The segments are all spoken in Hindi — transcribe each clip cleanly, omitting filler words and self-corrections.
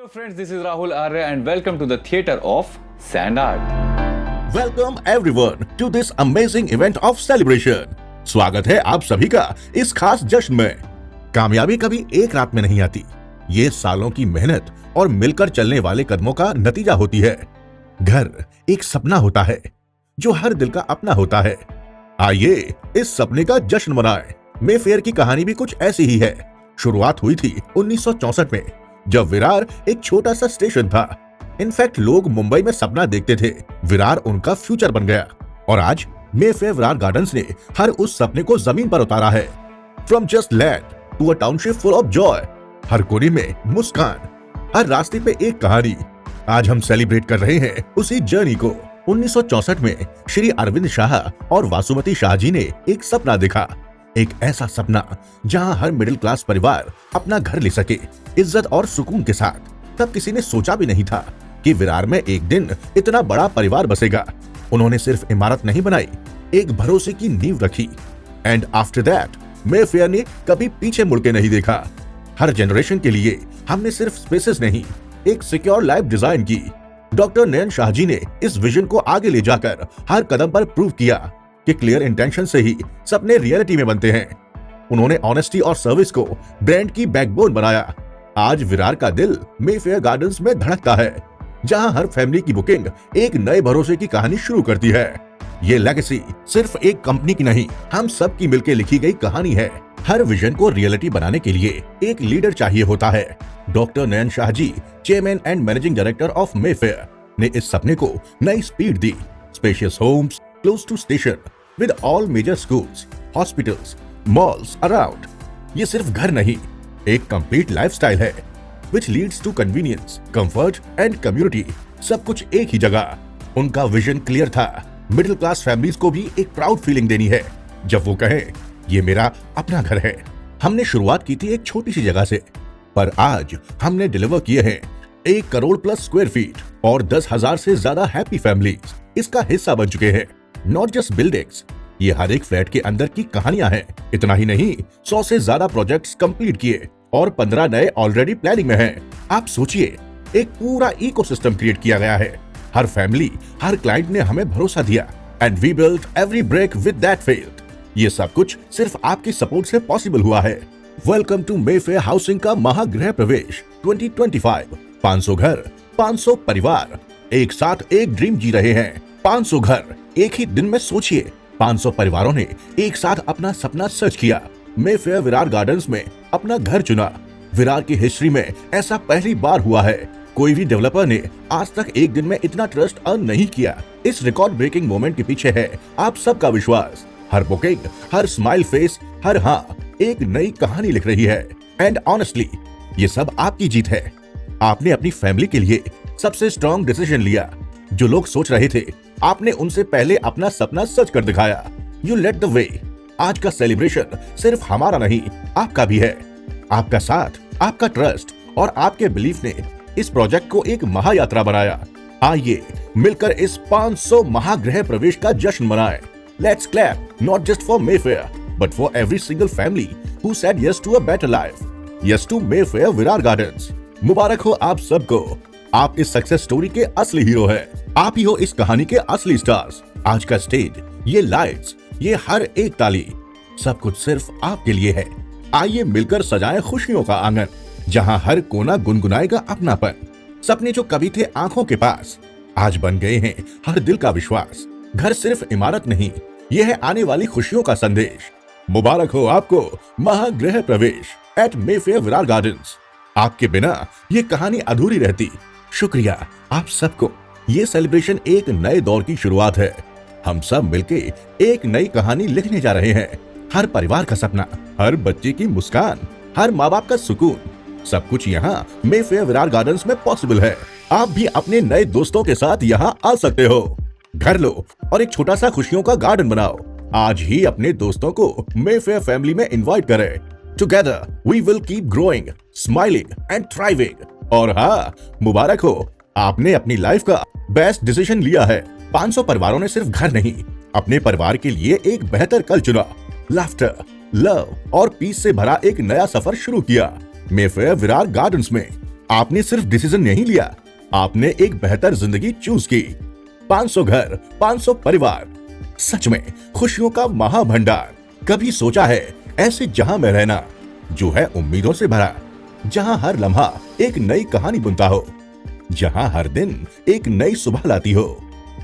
Hello friends, this is Rahul Arya and welcome to the Theatre of Sand Art. Welcome everyone to this amazing event of celebration. स्वागत है आप सभी का इस खास जश्न में। कामयाबी कभी एक रात में नहीं आती, ये सालों की मेहनत और मिलकर चलने वाले कदमों का नतीजा होती है। घर एक सपना होता है जो हर दिल का अपना होता है। आइए इस सपने का जश्न मनाएं। मेफेयर की कहानी भी कुछ ऐसी ही है। शुरुआत हुई थी 1964 में, जब विरार एक छोटा सा स्टेशन था। इनफैक्ट लोग मुंबई में सपना देखते थे, विरार उनका फ्यूचर बन गया। और आज मेफेयर विरार गार्डन्स ने हर उस सपने को जमीन पर उतारा है। From just land to a township full of joy, हर कोने में मुस्कान, हर रास्ते पे एक कहानी। आज हम सेलिब्रेट कर रहे हैं उसी जर्नी को। 1964 में श्री अरविंद शाह और वासुमती शाह जी ने एक सपना देखा, एक ऐसा सपना जहां हर मिडिल क्लास परिवार अपना घर ले सके, इज्जत और सुकून के साथ। तब किसी ने सोचा भी नहीं था कि विरार में एक दिन इतना बड़ा परिवार बसेगा। उन्होंने सिर्फ इमारत नहीं बनाई, एक भरोसे की नींव रखी। एंड आफ्टर दैट मेफेयर ने कभी पीछे मुड़ के नहीं देखा। हर जनरेशन के लिए हमने सिर्फ स्पेसेस नहीं, एक सिक्योर लाइफ डिजाइन की। डॉक्टर नयन शाह जी ने इस विजन को आगे ले जाकर हर कदम पर प्रूव किया कि क्लियर इंटेंशन से ही सपने रियलिटी में बनते हैं। उन्होंने ऑनेस्टी और सर्विस को ब्रांड की बैकबोन बनाया। आज विरार का दिल मेफेयर गार्डन्स में धड़कता है, जहां हर फैमिली की बुकिंग एक नए भरोसे की कहानी शुरू करती है। ये लेगेसी सिर्फ एक कंपनी की नहीं, हम सब की मिलकर लिखी गई कहानी है। हर विजन को रियलिटी बनाने के लिए एक लीडर चाहिए होता है। Doctor Nayan Shah ji, chairman and managing director of Mayfair, ने इस सपने को नई स्पीड दी। Spacious homes close to station with all major schools, hospitals, malls around. ये सिर्फ घर नहीं, एक कंप्लीट लाइफस्टाइल है which leads to convenience, comfort and community, सब कुछ एक ही जगह। उनका विजन क्लियर था, मिडिल क्लास फैमिलीज को भी एक प्राउड फीलिंग देनी है जब वो कहें ये मेरा अपना घर है। हमने शुरुआत की थी एक छोटी सी जगह से, पर आज हमने डिलीवर किए हैं 1 करोड़ प्लस स्क्वायर फीट और 10,000 से ज्यादा हैप्पी फैमिलीज इसका हिस्सा बन चुके हैं। नॉट जस्ट बिल्डिंग्स, ये हर एक फ्लैट के अंदर की कहानियां हैं। इतना ही नहीं, 100 से ज्यादा प्रोजेक्ट्स कंप्लीट किए और 15 नए ऑलरेडी प्लानिंग में हैं। आप सोचिए, एक पूरा इकोसिस्टम क्रिएट किया गया है। हर फैमिली, हर क्लाइंट ने हमें भरोसा दिया and we built every brick with that faith. ये सब कुछ सिर्फ आपकी सपोर्ट से पॉसिबल हुआ है। वेलकम टू मेफेयर हाउसिंग का महागृह प्रवेश 2025। 500 घर, 500 परिवार एक साथ एक ड्रीम जी रहे हैं। 500 घर एक ही दिन में। सोचिए, 500 परिवारों ने एक साथ अपना सपना सच किया, मेफेयर विरार गार्डन्स में अपना घर चुना। विरार की हिस्ट्री में ऐसा पहली बार हुआ है। कोई भी डेवलपर ने आज तक एक दिन में इतना ट्रस्ट अर्न नहीं किया। इस रिकॉर्ड ब्रेकिंग मोमेंट के पीछे है आप सबका विश्वास। हर बुकिंग, हर स्माइल फेस, हर हाँ एक नई कहानी लिख रही है। एंड ऑनेस्टली ये सब आपकी जीत है। आपने अपनी फैमिली के लिए सबसे स्ट्रॉन्ग डिसीजन लिया। जो लोग सोच रहे थे, आपने उनसे पहले अपना सपना सच कर दिखाया। You let the way. आज का सेलिब्रेशन सिर्फ हमारा नहीं, आपका भी है। आपका साथ, आपका ट्रस्ट और आपके बिलीफ ने इस प्रोजेक्ट को एक महायात्रा बनाया। आइए मिलकर इस 500 महागृह प्रवेश का जश्न मनाएं। Let's clap, not just for Mayfair but for every single family who said yes to a better life, yes to Mayfair Virar gardens. मुबारक हो आप सबको। आप इस सक्सेस स्टोरी के असली हीरो हैं। आप ही हो इस कहानी के असली स्टार्स। आज का स्टेज, ये लाइट्स, ये हर एक ताली, सब कुछ सिर्फ आपके लिए है। आइए मिलकर सजाएं खुशियों का आंगन, जहां हर कोना गुनगुनाएगा अपनापन। सपने जो कभी थे आंखों के पास, आज बन गए हैं हर दिल का विश्वास। घर सिर्फ इमारत नहीं, ये है आने वाली खुशियों का संदेश। मुबारक हो आपको महागृह प्रवेश एट मेफेयर विरार गार्डन्स। आपके बिना ये कहानी अधूरी रहती। शुक्रिया आप सबको। ये सेलिब्रेशन एक नए दौर की शुरुआत है। हम सब मिलके एक नई कहानी लिखने जा रहे हैं। हर परिवार का सपना, हर बच्चे की मुस्कान, हर माँ बाप का सुकून, सब कुछ यहाँ मेफेयर विरार गार्डन्स में पॉसिबल है। आप भी अपने नए दोस्तों के साथ यहाँ आ सकते हो। घर लो और एक छोटा सा खुशियों का गार्डन बनाओ। आज ही अपने दोस्तों को मेफेयर फैमिली में इनवाइट करें। Together we will keep growing, smiling and thriving. और हाँ, मुबारक हो, आपने अपनी लाइफ का बेस्ट डिसीजन लिया है। 500 परिवारों ने सिर्फ घर नहीं, अपने परिवार के लिए एक बेहतर कल चुना। लाफ्टर, लव और पीस से भरा एक नया सफर शुरू किया मेफेयर विरार गार्डन्स में। आपने सिर्फ डिसीजन नहीं लिया, आपने एक बेहतर जिंदगी चूज की। 500 घर, 500 परिवार, सच में खुशियों का महाभंडार। कभी सोचा है ऐसे जहां में रहना जो है उम्मीदों से भरा, जहां हर लम्हा एक नई कहानी बुनता हो, जहां हर दिन एक नई सुबह लाती हो,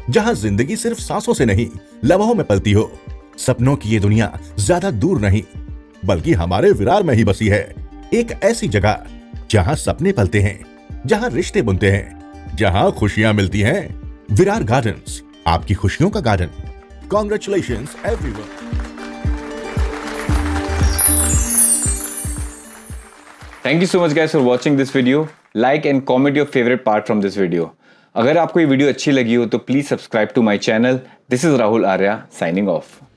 जहां जिंदगी सिर्फ सांसों से नहीं लम्हों में पलती हो। सपनों की ये दुनिया ज्यादा दूर नहीं बल्कि हमारे विरार में ही बसी है। एक ऐसी जगह जहां सपने पलते हैं, जहां रिश्ते बुनते हैं, जहां खुशियां मिलती हैं। विरार गार्डन्स, आपकी खुशियों का garden. Congratulations everyone. Thank you so much guys for watching this video. Like and comment your favorite part from this video. अगर आपको ये वीडियो अच्छी लगी हो तो please subscribe to my channel. This is Rahul Arya signing off.